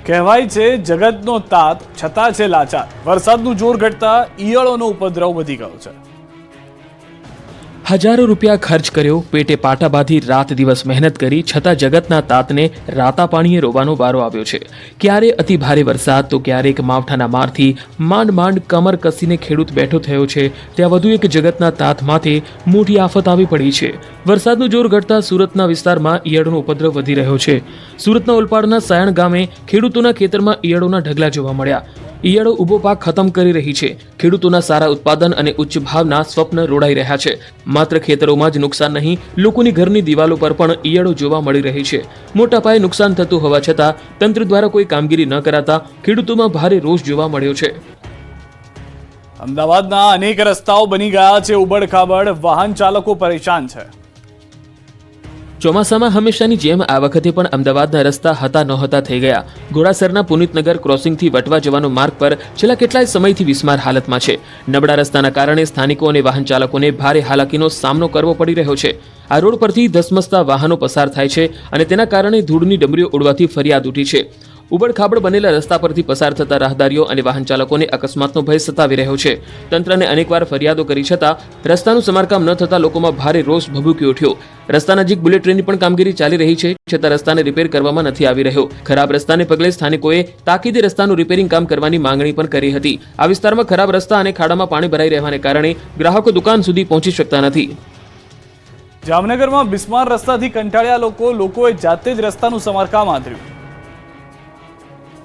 કહેવાય છે જગતનો તાત છતાં છે લાચાર. વરસાદનું જોર ઘટતા ઈયળોનો ઉપદ્રવ વધી ગયો છે. હજારો રૂપિયા ખર્ચ કર્યો, પેટે પાટા બાંધી રાત દિવસ મહેનત કરી, છતાં જગતના તાતને રાતા પાણીએ રોવાનો વારો આવ્યો છે. ક્યારે અતિ ભારે વરસાદ તો ક્યારેક માવઠાના મારથી માંડ માંડ કમર કસીને ખેડૂત બેઠો થયો છે. ત્યાં વધુ એક જગતના તાત માથે મોટી આફત આવી પડી છે. વરસાદનું જોર ઘટતા સુરતના વિસ્તારમાં ઈયળોનો ઉપદ્રવ વધી રહ્યો છે. સુરતના ઓલપાડના સાયણ ગામે ખેડૂતોના ખેતરમાં ઈયળોના ઢગલા જોવા મળ્યા. ઈયળો ઊભો પાક ખતમ કરી રહી છે. ખેડૂતોના સારા ઉત્પાદન અને ઉચ્ચ ભાવના સ્વપ્ન રોડાઈ રહ્યા છે. માત્ર ખેતરોમાં જ નુકસાન નહીં, લોકોની ઘરની દિવાલો પર પણ ઈયળો જોવા મળી રહી છે. મોટા પાયે નુકસાન થતું હોવા છતાં તંત્ર દ્વારા કોઈ કામગીરી ન કરાતા ખેડૂતોમાં ભારે રોષ જોવા મળ્યો છે. અમદાવાદના અનેક રસ્તાઓ બની ગયા છે ઉબડખાબડ. વાહન ચાલકો પરેશાન છે. ચોમાસામાં હંમેશાની જેમ આ વખતે પણ અમદાવાદના રસ્તા હતા નહોતા થઈ ગયા. ઘોડાસરના પુનિતનગર ક્રોસિંગથી વટવા જવાનો માર્ગ પર છેલ્લા કેટલાય સમયથી બિસ્માર હાલતમાં છે. નબળા રસ્તાના કારણે સ્થાનિકો અને વાહન ચાલકોને ભારે હાલાકીનો સામનો કરવો પડી રહ્યો છે. આ રોડ પરથી ધસમસતા વાહનો પસાર થાય છે અને તેના કારણે ધૂળની ડમરીઓ ઉડવાથી ફરિયાદ ઉઠી છે. ઉબડખાબડ બનેલા રસ્તા પરથી પસાર થતા રાહદારીઓ અને વાહન ચાલકોને અકસ્માતનો ભય સતાવી રહ્યો છે. તંત્રને અનેકવાર ફરિયાદો કરી છતાં રસ્તાનું સમારકામ ન થતા લોકોમાં ભારે રોષ ભભૂકી ઉઠ્યો. રસ્તા નજીક બુલેટ ટ્રેનની પણ કામગીરી ચાલી રહી છે, છતાં રસ્તાને રિપેર કરવામાં નથી આવી રહ્યો. ખરાબ રસ્તાને પગલે સ્થાનિકોએ તાકીદે રસ્તાનું રિપેરિંગ કામ કરવાની માંગણી પણ કરી હતી. આ વિસ્તારમાં ખરાબ રસ્તા અને ખાડામાં પાણી ભરાઈ રહેવાને કારણે ગ્રાહકો દુકાન સુધી પહોંચી શકતા નથી. જામનગરમાં બિસ્માર રસ્તાથી કંટાળ્યા લોકોએ જાતે જ રસ્તાનું સમારકામ આદર્યું.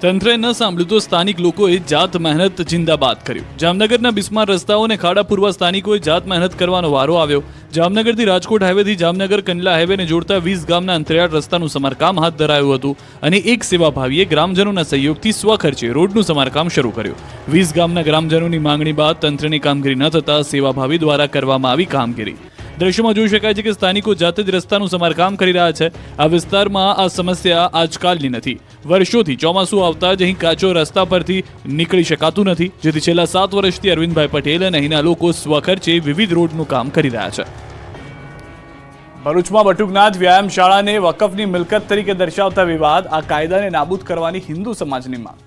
તંત્રએ ન સાંભળ્યું તો સ્થાનિક લોકોએ જાત મહેનત જિંદાબાદ કર્યું. જામનગરના બિસ્માર રસ્તાઓને ખાડા પૂરવા સ્થાનિકોએ જાત મહેનત કરવાનો વારો આવ્યો. જામનગરથી રાજકોટ હાઈવેથી જામનગર કંડલા હાઈવેને જોડતા 20 ગામના અંતરિયાળ રસ્તાનું સમારકામ હાથ ધરાયું હતું અને એક સેવાભાવીએ ગ્રામજનોના સહયોગથી સ્વખર્ચે રોડનું સમારકામ શરૂ કર્યું. 20 ગામના ગ્રામજનોની માંગણી બાદ તંત્રની કામગીરી ન થતા સેવાભાવી દ્વારા કરવામાં આવી કામગીરી. દ્રશ્યોમાં જોઈ શકાય છે કે સ્થાનિકો જાતે જ રસ્તાનું સમારકામ કરી રહ્યા છે. આ વિસ્તારમાં આ સમસ્યા આજકાલની નથી. વર્ષોથી ચોમાસું આવતા જ અહીં કાચો રસ્તા પરથી નીકળી શકાતું નથી, જેથી છેલ્લા 7 વર્ષથી અરવિંદભાઈ પટેલ અને અહીંના લોકો સ્વખર્ચે વિવિધ રોડનું કામ કરી રહ્યા છે. ભરૂચમાં બટુકનાથ વ્યાયામ શાળાને વકફની મિલકત તરીકે દર્શાવતા વિવાદ. આ કાયદાને નાબૂદ કરવાની હિન્દુ સમાજની માંગ.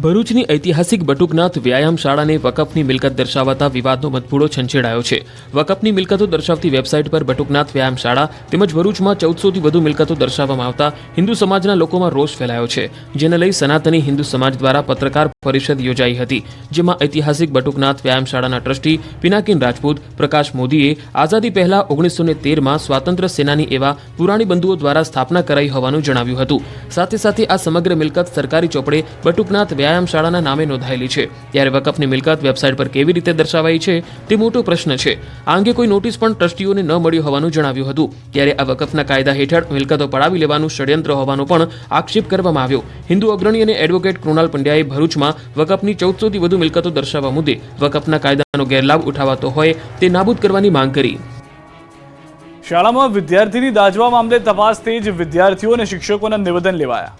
ભરૂચની ઐતિહાસિક બટુકનાથ વ્યાયામ શાળાને વકફની મિલકત દર્શાવતા વિવાદનો મતભૂડો છંછેડાયો છે. વકફની મિલકતો દર્શાવતી વેબસાઇટ પર બટુકનાથ વ્યાયામ શાળા તેમજ ભરૂચમાં 1400થી વધુ મિલકતો દર્શાવવામાં આવતા હિન્દુ સમાજના લોકોમાં રોષ ફેલાયો છે, જેને લઈ સનાતની હિન્દુ સમાજ દ્વારા પત્રકાર પરિષદ યોજાઈ હતી, જેમાં ઐતિહાસિક બટુકનાથ વ્યાયામ શાળાના ટ્રસ્ટી પિનાકીન રાજપૂત પ્રકાશ મોદીએ આઝાદી પહેલા 1913માં સ્વાતંત્ર્ય સેનાની એવા પુરાણી બંધુઓ દ્વારા સ્થાપના કરાઈ હોવાનું જણાવ્યું હતું. સાથે સાથે આ સમગ્ર મિલકત સરકારી ચોપડે બટુકનાથ વ્યાયામ શાળાના નામે નોંધાયેલી છે. ત્યારે વકફની મિલકત વેબસાઇટ પર કેવી રીતે દર્શાવાઈ છે તે મોટો પ્રશ્ન છે. આ અંગે કોઈ નોટિસ પણ ટ્રસ્ટીઓને ન મળી હોવાનું જણાવ્યું હતું. ત્યારે આ વકફના કાયદા હેઠળ મિલકતો પડાવી લેવાનું ષડયંત્ર હોવાનો પણ આક્ષેપ કરવામાં આવ્યો. હિન્દુ અગ્રણી અને એડવોકેટ કૃણાલ પંડ્યાએ ભરૂચમાં વકફની 1400થી વધુ મિલકતો દર્શાવવા મુદ્દે વકફના કાયદાનો ગેરલાભ ઉઠાવાતો હોય તે નાબૂદ કરવાની માંગ કરી. શાળામાં વિદ્યાર્થીની દાઝવા મામલે તપાસ તેજ. વિદ્યાર્થીઓ અને શિક્ષકોના નિવેદન લેવાયા.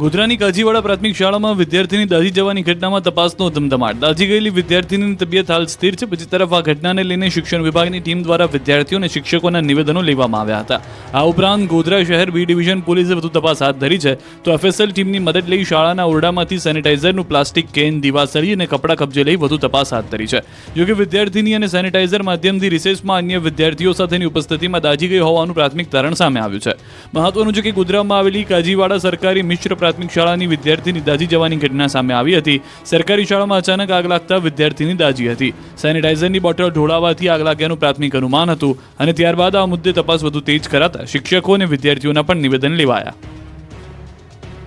ગોધરાની કાજીવાડા પ્રાથમિક શાળામાં વિદ્યાર્થીની દાઝી જવાની ઘટનામાં તપાસનો ધમધમાટ. દાઝી ગયેલી વિદ્યાર્થીની તબિયત હાલ સ્થિર છે. બીજી તરફ આ ઘટનાને લઈને શિક્ષણ વિભાગની ટીમ દ્વારા વિદ્યાર્થીઓ અને શિક્ષકોના નિવેદનો લેવામાં આવ્યા હતા. આ ઉપરાંત ગોધરા શહેર બી ડિવિઝન પોલીસે વધુ તપાસ હાથ ધરી છે. તો એફએસએલ ટીમની મદદ લઈ શાળાના ઓરડામાંથી સેનિટાઈઝરનું પ્લાસ્ટિક કેન, દીવાસળી અને કપડાં કબજે લઈ વધુ તપાસ હાથ ધરી છે. જોકે વિદ્યાર્થીની અને સેનિટાઈઝર માધ્યમથી રિસેસમાં અન્ય વિદ્યાર્થીઓ સાથેની ઉપસ્થિતિમાં દાઝી ગઈ હોવાનું પ્રાથમિક તારણ સામે આવ્યું છે. મહત્વનું છે કે ગોધરામાં આવેલી કાજીવાડા સરકારી મિશ્ર પ્રાથમિક શાળાની વિદ્યાર્થીની દાઝી જવાની ઘટના સામે આવી હતી. સરકારી શાળામાં અચાનક આગ લાગતા વિદ્યાર્થીની દાઝી હતી. સેનિટાઈઝરની બોટલ ઢોળાવાથી આગ લાગ્યાનું પ્રાથમિક અનુમાન હતું અને ત્યારબાદ આ મુદ્દે તપાસ વધુ તેજ કરાતા શિક્ષકો અને વિદ્યાર્થીઓના પણ નિવેદન લેવાયા.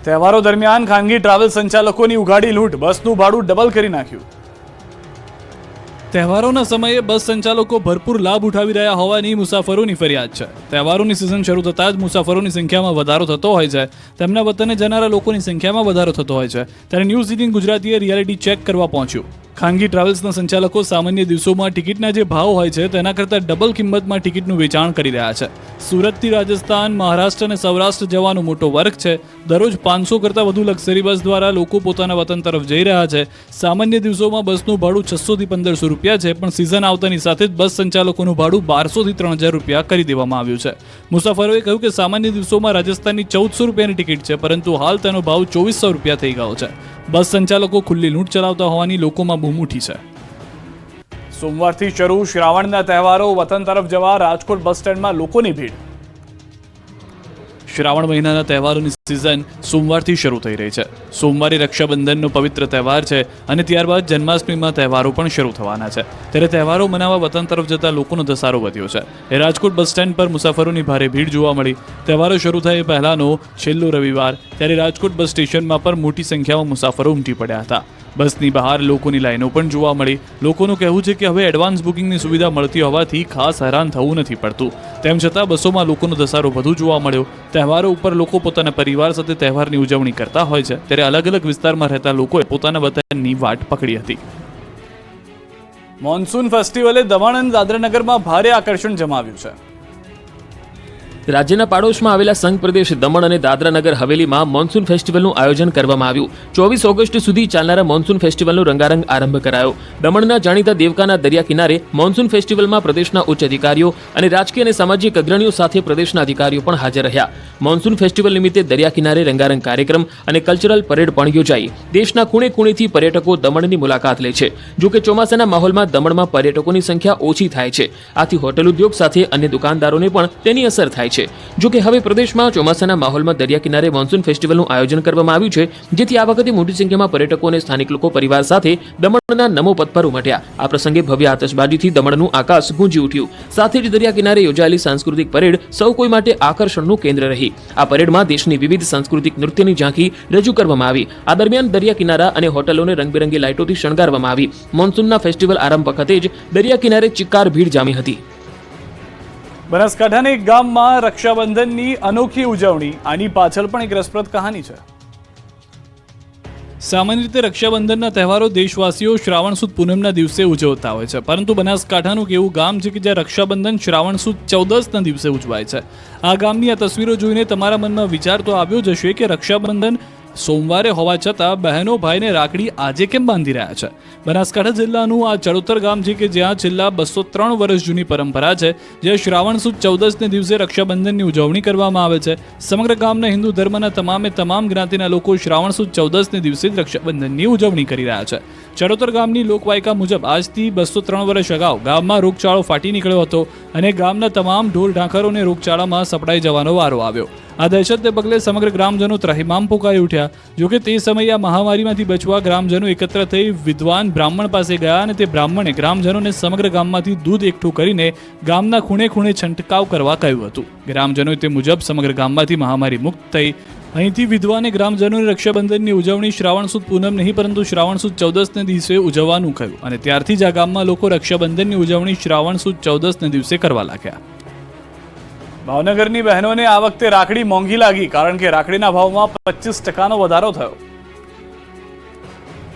તહેવારો દરમિયાન ખાનગી ટ્રાવેલ સંચાલકોની ઉઘાડી લૂંટ. બસનું ભાડું ડબલ કરી નાખ્યું. તહેવારોના સમયે બસ સંચાલકો ભરપૂર લાભ ઉઠાવી રહ્યા હોવાની મુસાફરોની ફરિયાદ છે. તહેવારોની સિઝન શરૂ થતાં જ મુસાફરોની સંખ્યામાં વધારો થતો હોય છે. તેમના વતને જનારા લોકોની સંખ્યામાં વધારો થતો હોય છે. ત્યારે ન્યૂઝ 18 ગુજરાતીએ રિયાલિટી ચેક કરવા પહોંચ્યું. ખાનગી ટ્રાવેલ્સના સંચાલકો સામાન્ય દિવસોમાં ટિકિટના જે ભાવ હોય છે તેના કરતાં ડબલ કિંમતમાં ટિકિટનું વેચાણ કરી રહ્યા છે. સુરતથી રાજસ્થાન, મહારાષ્ટ્ર અને સૌરાષ્ટ્ર જવાનો મોટો વર્ગ છે. દરરોજ 500 કરતાં વધુ લક્ઝરી બસ દ્વારા લોકો પોતાના વતન તરફ જઈ રહ્યા છે. સામાન્ય દિવસોમાં બસનું ભાડું 600 થી 1500 રૂપિયા છે, પણ સિઝન આવતાની સાથે જ બસ સંચાલકોનું ભાડું 1200 થી 3000 રૂપિયા કરી દેવામાં આવ્યું છે. મુસાફરોએ કહ્યું કે સામાન્ય દિવસોમાં રાજસ્થાનની 1400 રૂપિયાની ટિકિટ છે, પરંતુ હાલ તેનો ભાવ 2400 રૂપિયા થઈ ગયો છે. બસ સંચાલકો ખુલ્લી લૂંટ ચલાવતા હોવાની લોકોમાં બૂમ ઉઠી છે. સોમવારથી શરૂ શ્રાવણના તહેવારો, વતન તરફ જવા રાજકોટ બસ સ્ટેન્ડમાં લોકોની ભીડ. શ્રાવણ મહિનાના તહેવારોની સિઝન સોમવારથી શરૂ થઈ રહી છે. સોમવારે રક્ષાબંધનનો પવિત્ર તહેવાર છે અને ત્યારબાદ જન્માષ્ટમીમાં તહેવારો પણ શરૂ થવાના છે. ત્યારે તહેવારો મનાવવા વતન તરફ જતા લોકોનો ધસારો વધ્યો છે. રાજકોટ બસ સ્ટેન્ડ પર મુસાફરોની ભારે ભીડ જોવા મળી. તહેવારો શરૂ થાય એ પહેલાનો છેલ્લો રવિવાર, ત્યારે રાજકોટ બસ સ્ટેશનમાં પણ મોટી સંખ્યામાં મુસાફરો ઉમટી પડ્યા હતા. બસની બહાર લોકોની લાઈનો પણ જોવા મળી. લોકોનું કહેવું છે કે હવે એડવાન્સ બુકિંગની સુવિધા મળતી હોવાથી ખાસ હેરાન થવું નથી પડતું. તેમ છતાં બસોમાં લોકોનો ધસારો વધુ જોવા મળ્યો. તહેવારો ઉપર લોકો પોતાના પરિવાર સાથે તહેવારની ઉજવણી કરતા હોય છે, ત્યારે અલગ અલગ વિસ્તારમાં રહેતા લોકોએ પોતાના વતનની વાટ પકડી હતી. મોન્સૂન ફેસ્ટિવલે દમણ અને દાદરાનગરમાં ભારે આકર્ષણ જમાવ્યું છે. રાજ્યના પાડોશમાં આવેલા સંઘ પ્રદેશ દમણ અને દાદરાનગર હવેલીમાં મોન્સૂન ફેસ્ટિવલનું આયોજન કરવામાં આવ્યું. 24 ઓગસ્ટ સુધી ચાલનારા મોન્સૂન ફેસ્ટિવલનો રંગારંગ આરંભ કરાયો. દમણના જાણીતા દેવકાના દરિયા કિનારે મોન્સૂન ફેસ્ટિવલમાં પ્રદેશના ઉચ્ચ અધિકારીઓ અને રાજકીય અને સામાજિક અગ્રણીઓ સાથે પ્રદેશના અધિકારીઓ પણ હાજર રહ્યા. મોન્સૂન ફેસ્ટિવલ નિમિત્તે દરિયા કિનારે રંગારંગ કાર્યક્રમ અને કલ્ચરલ પરેડ પણ યોજાઈ. દેશના ખૂણે ખૂણેથી પર્યટકો દમણની મુલાકાત લે છે. જો કે ચોમાસાના માહોલમાં દમણમાં પર્યટકોની સંખ્યા ઓછી થાય છે. આથી હોટેલ ઉદ્યોગ સાથે અન્ય દુકાનદારોને પણ તેની અસર થાય છે. જો કે હવે પ્રદેશમાં ચોમાસાના માહોલમાં દરિયા કિનારે મોન્સૂન ફેસ્ટિવલનું આયોજન કરવામાં આવ્યું છે, જેથી આ વખતે મોટી સંખ્યામાં પર્યટકો અને સ્થાનિક લોકો પરિવાર સાથે દમણના નમો પથ પર ઉમટ્યા. આ પ્રસંગે ભવ્ય આતશબાજીથી દમણનું આકાશ ગુંજી ઉઠ્યું. સાથે જ દરિયા કિનારે યોજાયેલી સાંસ્કૃતિક પરેડ સૌ કોઈ માટે આકર્ષણનું કેન્દ્ર રહી. આ પરેડમાં દેશની વિવિધ સાંસ્કૃતિક નૃત્યની ઝાંખી રજૂ કરવામાં આવી. આ દરમિયાન દરિયા કિનારા અને હોટલોને રંગબેરંગી લાઇટોથી શણગારવામાં આવી. મોન્સૂનના ફેસ્ટિવલ આરંભ વખતે જ દરિયા કિનારે ચિક્કાર ભીડ જામી હતી. બનાસકાંઠાના એક ગામમાં રક્ષાબંધનની અનોખી ઉજવણી. આની પાછળ પણ એક રસપ્રદ કહાની છે. સામાન્ય રીતે રક્ષાબંધનના તહેવારો દેશવાસીઓ શ્રાવણ સુદ પૂનમના દિવસે ઉજવતા હોય છે, પરંતુ બનાસકાંઠાનું એક એવું ગામ છે કે જ્યાં રક્ષાબંધન શ્રાવણ સુદ 14ના દિવસે ઉજવાય છે. આ ગામની આ તસવીરો જોઈને તમારા મનમાં વિચાર તો આવ્યો જ હશે કે રક્ષાબંધન સોમવારે હોવા છતાં બહેનો ભાઈને રાખડી આજે કેમ બાંધી રહ્યા છે. બનાસકાંઠા જિલ્લાનું આ ચડોતર ગામ છે કે જ્યાં છેલ્લા 203 વર્ષ જૂની પરંપરા છે, જ્યાં શ્રાવણ સુદ 14ને દિવસે રક્ષાબંધનની ઉજવણી કરવામાં આવે છે. સમગ્ર ગામના હિન્દુ ધર્મના તમામ જ્ઞાતિના લોકો શ્રાવણ સુદ 14ને દિવસે જ રક્ષાબંધનની ઉજવણી કરી રહ્યા છે. ચડોતર ગામની લોકવાયકા મુજબ આજથી 203 વર્ષ અગાઉ ગામમાં રોગચાળો ફાટી નીકળ્યો હતો અને ગામના તમામ ઢોલ ઢાંખરોને રોગચાળામાં સપડાઈ જવાનો વારો આવ્યો. આ દહેશતને પગલે સમગ્ર ગ્રામજનો ત્રાહિમામ પુકારી ઉઠ્યા. જોકે તે સમયે આ મહામારીમાંથી બચવા ગ્રામજનો એકત્ર થઈ વિદ્વાન બ્રાહ્મણ પાસે ગયા અને તે બ્રાહ્મણે ગ્રામજનોને સમગ્ર ગામમાંથી દૂધ એકઠું કરીને ગામના ખૂણે ખૂણે છંટકાવ કરવા કહ્યું હતું. ગ્રામજનોએ તે મુજબ સમગ્ર ગામમાંથી મહામારી મુક્ત થઈ. અહીંથી વિદ્વાને ગ્રામજનોને રક્ષાબંધનની ઉજવણી શ્રાવણ સુદ પૂનમ નહીં પરંતુ શ્રાવણ સુદ 14ને દિવસે ઉજવવાનું કહ્યું અને ત્યારથી જ આ ગામમાં લોકો રક્ષાબંધનની ઉજવણી શ્રાવણ સુદ 14ને દિવસે કરવા લાગ્યા. ભાવનગરની બહેનોને આ વખતે રાખડી મોંઘી લાગી, કારણ કે રાખડીના ભાવમાં 25% વધારો થયો.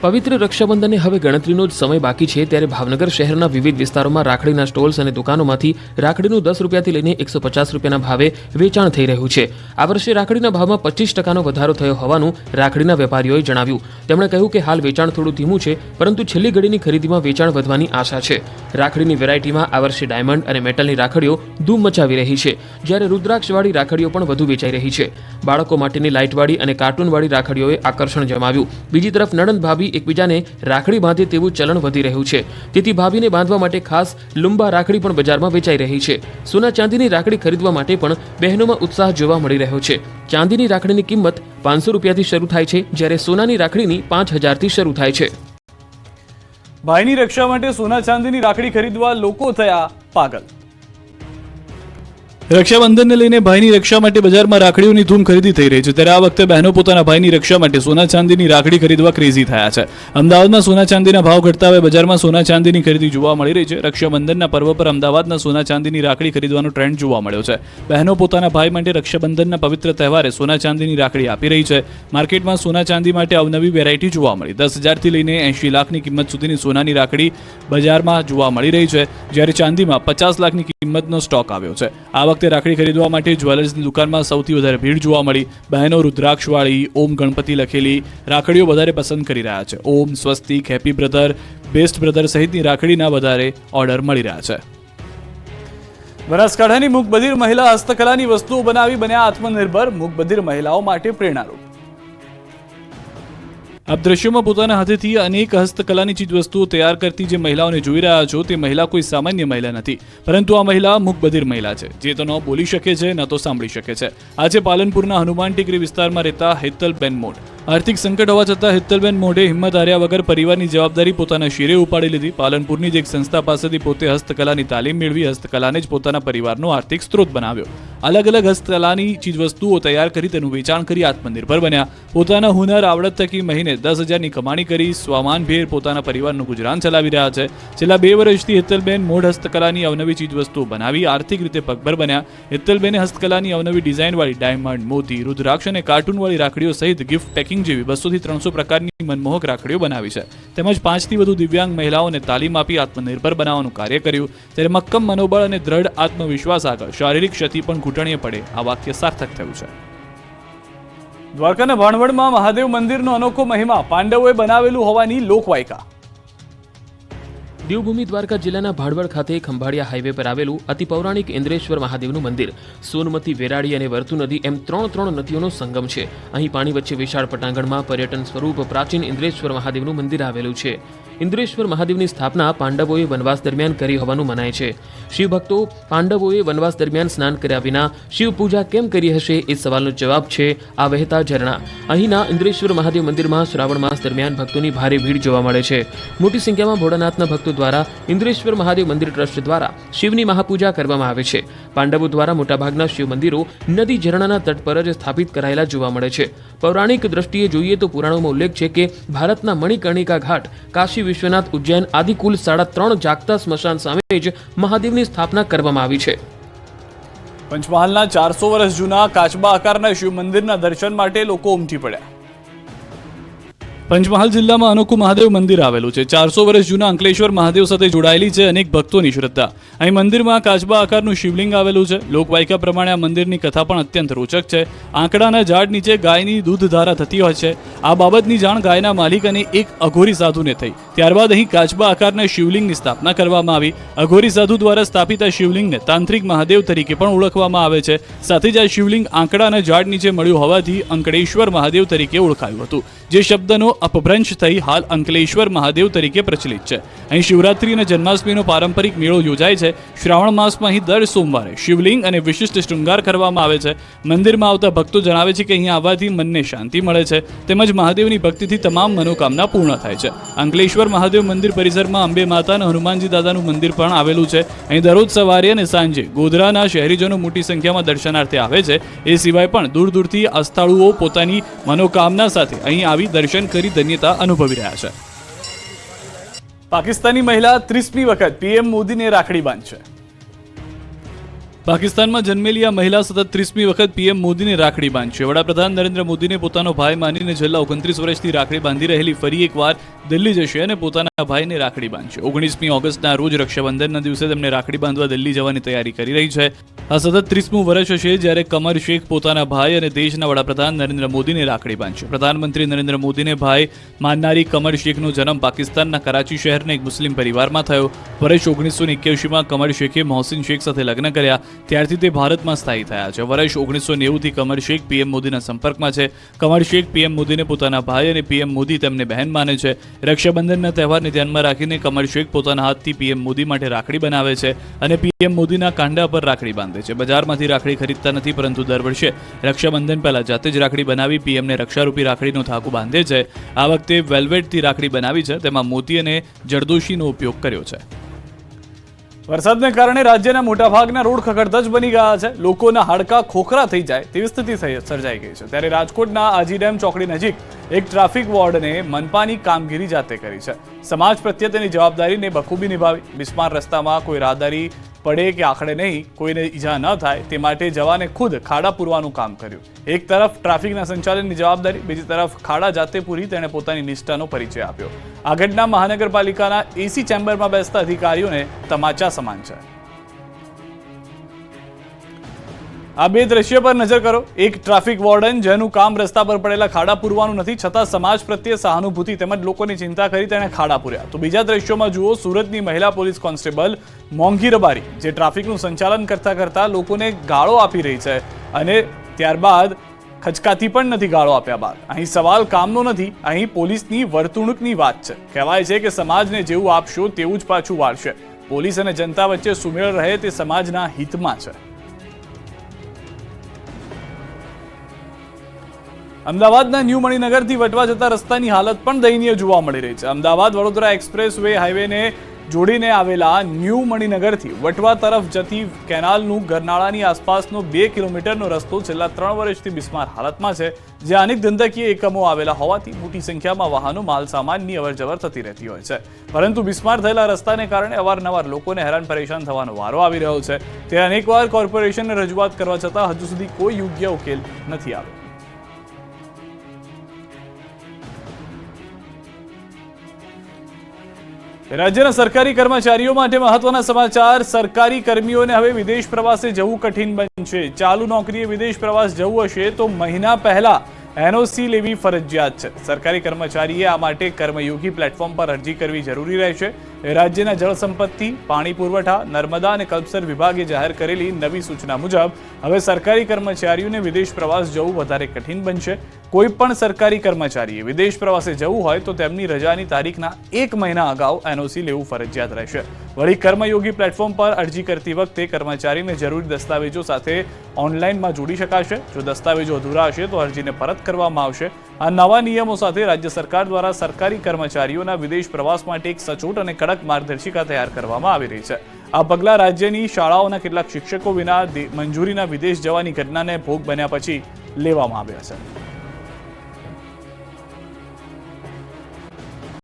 પવિત્ર રક્ષાબંધનને હવે ગણતરીનો જ સમય બાકી છે, ત્યારે ભાવનગર શહેરના વિવિધ વિસ્તારોમાં રાખડીના સ્ટોલ્સ અને દુકાનોમાંથી રાખડીનું 10 રૂપિયાથી લઈને 150 રૂપિયાના ભાવે વેચાણ થઈ રહ્યું છે. આ વર્ષે રાખડીના ભાવમાં 25% વધારો થયો હોવાનું રાખડીના વેપારીઓએ જણાવ્યું. તેમણે કહ્યું કે હાલ વેચાણ થોડું ધીમું છે, પરંતુ છેલ્લી ઘડીની ખરીદીમાં વેચાણ વધવાની આશા છે. રાખડીની વેરાયટીમાં આ વર્ષે ડાયમંડ અને મેટલની રાખડીઓ ધૂમ મચાવી રહી છે, જ્યારે રુદ્રાક્ષવાળી રાખડીઓ પણ વધુ વેચાઈ રહી છે. બાળકો માટેની લાઇટવાળી અને કાર્ટૂનવાળી રાખડીઓએ આકર્ષણ જમાવ્યું. બીજી તરફ નણંદ ભાભી એકબીજાને રાખડી બાંધે તેવું ચલણ વધી રહ્યું છે, તેથી ભાભીને બાંધવા માટે ખાસ લુંબા રાખડી પણ બજારમાં વેચાઈ રહી છે. સોના ચાંદીની રાખડી ખરીદવા માટે પણ બહેનોમાં ઉત્સાહ જોવા મળી રહ્યો છે. ચાંદીની રાખડીની કિંમત 500 રૂપિયાથી શરૂ થાય છે, જ્યારે સોનાની રાખડીની 5000થી શરૂ થાય છે. ભાઈની રક્ષા માટે સોના ચાંદીની રાખડી ખરીદવા લોકો થયા પાગલ. રક્ષાબંધનને લઈને ભાઈની રક્ષા માટે બજારમાં રાખડીઓની ધૂમ ખરીદી થઈ રહી છે, ત્યારે આ વખતે બહેનો પોતાના ભાઈની રક્ષા માટે સોના ચાંદીની રાખડી ખરીદવા ક્રેઝી થયા છે. અમદાવાદમાં સોના ચાંદીના ભાવ ઘટતા હવે બજારમાં સોના ચાંદીની ખરીદી જોવા મળી રહી છે. રક્ષાબંધનના પર્વ પર અમદાવાદના સોના ચાંદીની રાખડી ખરીદવાનો ટ્રેન્ડ જોવા મળ્યો છે. બહેનો પોતાના ભાઈ માટે રક્ષાબંધનના પવિત્ર તહેવારે સોના ચાંદીની રાખડી આપી રહી છે. માર્કેટમાં સોના ચાંદી માટે અવનવી વેરાયટી જોવા મળી. 10,000થી લઈને 80 લાખની કિંમત સુધીની સોનાની રાખડી બજારમાં જોવા મળી રહી છે, જ્યારે ચાંદીમાં 50 લાખની કિંમતનો સ્ટોક આવ્યો છે. આ વખતે રાખડી ખરીદવા માટે જ્વેલર્સની દુકાનમાં સૌથી વધારે ભીડ જોવા મળી. બહેનો રુદ્રાક્ષવાળી, ઓમ ગણપતિ લખેલી રાખડીઓ વધારે પસંદ કરી રહ્યા છે. ઓમ, સ્વસ્તિક, હેપી બ્રધર, બેસ્ટ બ્રધર સહિતની રાખડીના વધારે ઓર્ડર મળી રહ્યા છે. બનાસકાંઠાની મૂકબધિર મહિલા હસ્તકલાની વસ્તુઓ બનાવી બન્યા આત્મનિર્ભર. મૂકબધિર મહિલાઓ માટે પ્રેરણારૂપ. આપ દ્રશ્યોમાં પોતાના હાથેથી અનેક હસ્તકલાની ચીજવસ્તુઓ તૈયાર કરતી જે મહિલાઓને જોઈ રહ્યા છો તે મહિલા કોઈ સામાન્ય મહિલા નથી, પરંતુ આ મહિલા મૂકબધિર મહિલા છે, જે તો ન બોલી શકે છે ન તો સાંભળી શકે છે. આજે પાલનપુરના હનુમાન ટેકરી વિસ્તારમાં રહેતા હેતલબેન મોઢ. આર્થિક સંકટ હોવા છતાં હેતલબેન મોઢે હિંમત હાર્યા વગર પરિવારની જવાબદારી પોતાના શિરે ઉપાડી લીધી. પાલનપુરની જ એક સંસ્થા પાસેથી પોતે હસ્તકલાની તાલીમ મેળવી હસ્તકલાને જ પોતાના પરિવારનો આર્થિક સ્ત્રોત બનાવ્યો. અલગ અલગ હસ્તકલાની ચીજવસ્તુઓ તૈયાર કરી તેનું વેચાણ કરી આત્મનિર્ભર બન્યા. પોતાના હુનર આવડત થકી મહિને 10,000ની કમાણી કરી સ્વમાનભેર પોતાના પરિવારનું ગુજરાન ચલાવી રહ્યા છે. છેલ્લા 2 વર્ષથી હેતલબેન મોઢ હસ્તકલાની અવનવી ચીજવસ્તુઓ બનાવી આર્થિક રીતે પગભર બન્યા. હેતલબેને હસ્તકલાની અવનવી ડિઝાઇનવાળી ડાયમંડ, મોતી, રુદ્રાક્ષ અને કાર્ટૂનવાળી રાખડીઓ સહિત ગિફ્ટ પેકિંગ જેવી 200 થી 300 પ્રકારની મનમોહક રાખડીઓ બનાવી છે. તેમજ 5 થી વધુ દિવ્યાંગ મહિલાઓને તાલીમ આપી આત્મનિર્ભર બનાવવાનું કાર્ય કર્યું. ત્યારે મક્કમ મનોબળ અને દ્રઢ આત્મવિશ્વાસ આગળ શારીરિક ક્ષતિ પણ ઘૂંટણીએ પડે આ વાક્ય સાર્થક થયું છે. દ્વારકાના ભાણવડમાં મહાદેવ મંદિરનો અનોખો મહિમા. પાંડવોએ બનાવેલું હોવાની લોકવાયકા. દેવભૂમિ દ્વારકા જિલ્લાના ભાણવડ ખાતે ખંભાળિયા હાઈવે પર આવેલું અતિ પૌરાણિક ઇન્દ્રેશ્વર મહાદેવનું મંદિર સોનમતી, વેરાળી અને વર્તુ નદી એમ ત્રણ નદીઓનો સંગમ છે. અહીં પાણી વચ્ચે વિશાળ પટાંગણમાં પર્યટન સ્વરૂપ પ્રાચીન ઇન્દ્રેશ્વર મહાદેવનું મંદિર આવેલું છે. ઇન્દ્રેશ્વર મહાદેવની સ્થાપના પાંડવોએ વનવાસ દરમિયાન કરી હોવાનું મનાય છે. શિવભક્તો પાંડવોએ વનવાસ દરમિયાન સ્નાન કર્યા વિના શિવ પૂજા કેમ કરી હશે એ સવાલનો જવાબ છે આ વહેતા ઝરણા. અહીંના ઇન્દ્રેશ્વર મહાદેવ મંદિરમાં શ્રાવણ માસ દરમિયાન ભક્તોની ભારે ભીડ જોવા મળે છે. મોટી સંખ્યામાં ભોળાનાથના ભક્તો દ્વારા ઇન્દ્રેશ્વર મહાદેવ મંદિર ટ્રસ્ટ દ્વારા શિવની મહાપૂજા કરવામાં આવે છે. પાંડવો દ્વારા મોટાભાગના શિવ મંદિરો નદી ઝરણાના તટ પર જ સ્થાપિત કરાયેલા જોવા મળે છે. પૌરાણિક દ્રષ્ટિએ જોઈએ તો પુરાણોમાં ઉલ્લેખ છે કે ભારતના મણિકર્ણિકા ઘાટ, કાશી વિશ્વનાથ, ઉજ્જૈન આદિ કુલ 3.5 જાગતા સ્મશાન સામે જ મહાદેવની સ્થાપના કરવામાં આવી છે. પંચમહાલના 400 વર્ષ જૂના કાચબા આકારના શિવ મંદિરના દર્શન માટે લોકો ઉમટી પડ્યા. પંચમહાલ જિલ્લામાં અનોખું મહાદેવ મંદિર આવેલું છે. 400 વર્ષ જૂના અંકલેશ્વર મહાદેવ સાથે જોડાયેલી છે અનેક ભક્તોની શ્રદ્ધા. અહીં મંદિરમાં કાચબા આકારનું શિવલિંગ આવેલું છે. લોકવાયકા પ્રમાણે આ મંદિરની કથા પણ અત્યંત રોચક છે. આંકડાના ઝાડ નીચે ગાયની દૂધધારા થતી હોય છે. આ બાબતની જાણ ગાયના માલિક અને એક અઘોરી સાધુને થઈ. ત્યારબાદ અહીં કાચબા આકારના શિવલિંગની સ્થાપના કરવામાં આવી. અઘોરી સાધુ દ્વારા સ્થાપિત આ શિવલિંગને તાંત્રિક મહાદેવ તરીકે પણ ઓળખવામાં આવે છે. સાથે જ આ શિવલિંગ આંકડાના ઝાડ નીચે મળ્યું હોવાથી અંકળેશ્વર મહાદેવ તરીકે ઓળખાયું હતું, જે શબ્દનો અપભ્રંશ થઈ હાલ અંકલેશ્વર મહાદેવ તરીકે પ્રચલિત છે. અહીં શિવરાત્રી અને જન્માષ્ટમીનો પારંપરિક મેળો યોજાય છે. શ્રાવણ માસમાં અહીં દર સોમવારે શિવલિંગ અને વિશિષ્ટ શૃંગાર કરવામાં આવે છે. મંદિરમાં આવતા ભક્તો જણાવે છે કે અહીં આવવાથી મનને શાંતિ મળે છે, તેમજ મહાદેવની ભક્તિથી તમામ મનોકામના પૂર્ણ થાય છે. અંકલેશ્વર મહાદેવ મંદિર પરિસરમાં અંબે માતા અને હનુમાનજી દાદાનું મંદિર પણ આવેલું છે. અહીં દરરોજ સવારે અને સાંજે ગોધરાના શહેરીજનો મોટી સંખ્યામાં દર્શનાર્થે આવે છે. એ સિવાય પણ દૂર દૂરથી આસ્થાળુઓ પોતાની મનોકામના સાથે અહીં આવી દર્શન કરી ધન્યતા અનુભવી રહ્યા છે. પાકિસ્તાની મહિલા 30મી વખત પીએમ મોદીને રાખડી બાંધશે. પાકિસ્તાનમાં જન્મેલી આ મહિલા સતત 30મી વખત પીએમ મોદીને રાખડી બાંધશે. વડાપ્રધાન નરેન્દ્ર મોદીને પોતાનો ભાઈ માનીને છેલ્લા 29 વર્ષથી રાખડી બાંધી રહેલી ફરી એકવાર દિલ્હી જશે અને પોતાના ભાઈને રાખડી બાંધશે. 19મી ઓગસ્ટના રોજ રક્ષાબંધનના દિવસે તેમને રાખડી બાંધવા દિલ્હી જવાની તૈયારી કરી રહી છે. આ સતત 30મું વર્ષ હશે જ્યારે કમર શેખ પોતાના ભાઈ અને દેશના વડાપ્રધાન નરેન્દ્ર મોદીને રાખડી બાંધશે. પ્રધાનમંત્રી નરેન્દ્ર મોદીને ભાઈ માનનારી કમર શેખનો જન્મ પાકિસ્તાનના કરાચી શહેરના એક મુસ્લિમ પરિવારમાં થયો. વર્ષ 1981માં કમર શેખે મોહસિન શેખ સાથે લગ્ન કર્યા. ત્યારથી તે ભારતમાં સ્થાયી થયા છે. વર્ષ 1990થી કમર શેખ પીએમ મોદીના સંપર્કમાં છે. કમર શેખ પીએમ મોદીને પોતાના ભાઈ અને પીએમ મોદી તેમને બહેન માને છે. રક્ષાબંધનના તહેવારને ધ્યાનમાં રાખીને કમર શેખ પોતાના હાથથી પીએમ મોદી માટે રાખડી બનાવે છે અને પીએમ મોદીના કાંડા પર રાખડી બાંધે છે. બજારમાંથી રાખડી ખરીદતા નથી, પરંતુ દર વર્ષે રક્ષાબંધન પહેલા જાતે જ રાખડી બનાવી પીએમને રક્ષારૂપી રાખડીનો ધાગો બાંધે છે. આ વખતે વેલ્વેટથી રાખડી બનાવી છે, તેમાં મોતી અને જરદોશીનો ઉપયોગ કર્યો છે. વરસાદને કારણે રાજ્યના મોટાભાગના રોડ ખખડધજ બની ગયા છે. લોકોના હાડકાં ખોખરા થઈ જાય તેવી સ્થિતિ સર્જાઈ ગઈ છે. ત્યારે રાજકોટના આજી ડેમ ચોકડી નજીક એક ટ્રાફિક વોર્ડને મનપાની કામગીરી જાતે કરી છે. સમાજ પ્રત્યે તેની જવાબદારીને બખૂબી નિભાવી. બિસ્માર રસ્તામાં કોઈ રાહદારી પડે કે આખડે નહીં, કોઈને ઈજા ન થાય તે માટે જવાને ખુદ ખાડા પૂરવાનું કામ કર્યું. એક તરફ ટ્રાફિકના સંચાલનની જવાબદારી, બીજી તરફ ખાડા જાતે પૂરી તેણે પોતાની નિષ્ઠાનો પરિચય આપ્યો. આ ઘટના મહાનગરપાલિકાના એસી ચેમ્બરમાં બેસતા અધિકારીઓને તમાચા સમાન છે. આ બે દ્રશ્ય પર નજર કરો. એક ટ્રાફિક વોર્ડન જેનું કામ રસ્તા પર પડેલા ખાડા પૂરવાનું નથી, છતાં સમાજ પ્રત્યે સહાનુભૂતિ તેમજ લોકોની ચિંતા કરી તેણે ખાડા પૂર્યા. તો બીજા દ્રશ્યોમાં જુઓ સુરતની મહિલા પોલીસ કોન્સ્ટેબલ મોંઘી રબારી જે ટ્રાફિકનું સંચાલન કરતા કરતા લોકોને ગાળો આપી રહી છે અને ત્યારબાદ ખચકાતી પણ નથી ગાળો આપ્યા બાદ. અહીં સવાલ કામનો નથી, અહીં પોલીસની વર્તણૂકની વાત છે. કહેવાય છે કે સમાજને જેવું આપશો તેવું જ પાછું વાળશે. પોલીસ અને જનતા વચ્ચે સુમેળ રહે તે સમાજના હિતમાં છે. અમદાવાદના ન્યૂ મણિનગરથી વટવા જતા રસ્તાની હાલત પણ દયનીય જોવા મળી રહી છે. અમદાવાદ વડોદરા એક્સપ્રેસ વે હાઈવેને જોડીને આવેલા ન્યૂ મણિનગરથી વટવા તરફ જતી કેનાલનું ગરનાળાની આસપાસનો 2 કિલોમીટરનો રસ્તો છેલ્લા 3 વર્ષથી બિસ્માર હાલતમાં છે, જ્યાં અનેક ધંધાકીય એકમો આવેલા હોવાથી મોટી સંખ્યામાં વાહનો માલ સામાનની અવરજવર થતી રહેતી હોય છે. પરંતુ બિસ્માર થયેલા રસ્તાને કારણે અવારનવાર લોકોને હેરાન પરેશાન થવાનો વારો આવી રહ્યો છે. તે અનેકવાર કોર્પોરેશનને રજૂઆત કરવા છતાં હજુ સુધી કોઈ યોગ્ય ઉકેલ નથી આવ્યો. રાજ્યના સરકારી કર્મચારીઓ માટે મહત્વના સમાચાર. સરકારી કર્મીઓને હવે વિદેશ પ્રવાસે જવું કઠિન બનશે. ચાલુ નોકરીએ વિદેશ પ્રવાસ જવું હશે તો મહિના પહેલા એનઓસી લેવી ફરજિયાત છે. સરકારી કર્મચારીએ આ માટે કર્મયોગી પ્લેટફોર્મ પર અરજી કરવી જરૂરી રહેશે. રાજ્યના જળ સંપત્તિ, પાણી પુરવઠા, નર્મદા અને કલ્પસર વિભાગે જાહેર કરેલી નવી સૂચના મુજબ હવે સરકારી કર્મચારીઓને વિદેશ પ્રવાસ જવું વધારે કઠિન બનશે. કોઈ પણ સરકારી કર્મચારીએ વિદેશ પ્રવાસે જવું હોય તો તેમની રજાની તારીખના 1 મહિના અગાઉ એનઓસી લેવું ફરજિયાત રહેશે. વળી કર્મયોગી પ્લેટફોર્મ પર અરજી કરતી વખતે કર્મચારીને જરૂરી દસ્તાવેજો સાથે ઓનલાઈનમાં જોડી શકાશે. જો દસ્તાવેજો અધૂરા હશે તો અરજીને પરત કરવામાં આવશે. આ નવા નિયમો સાથે રાજ્ય સરકાર દ્વારા સરકારી કર્મચારીઓના વિદેશ પ્રવાસ માટે એક સચોટ અને કડક માર્ગદર્શિકા તૈયાર કરવામાં આવી રહી છે. આ પગલાં રાજ્યની શાળાઓના કેટલાક શિક્ષકો વિના મંજૂરીના વિદેશ જવાની ઘટનાને ભોગ બન્યા પછી લેવામાં આવ્યા છે.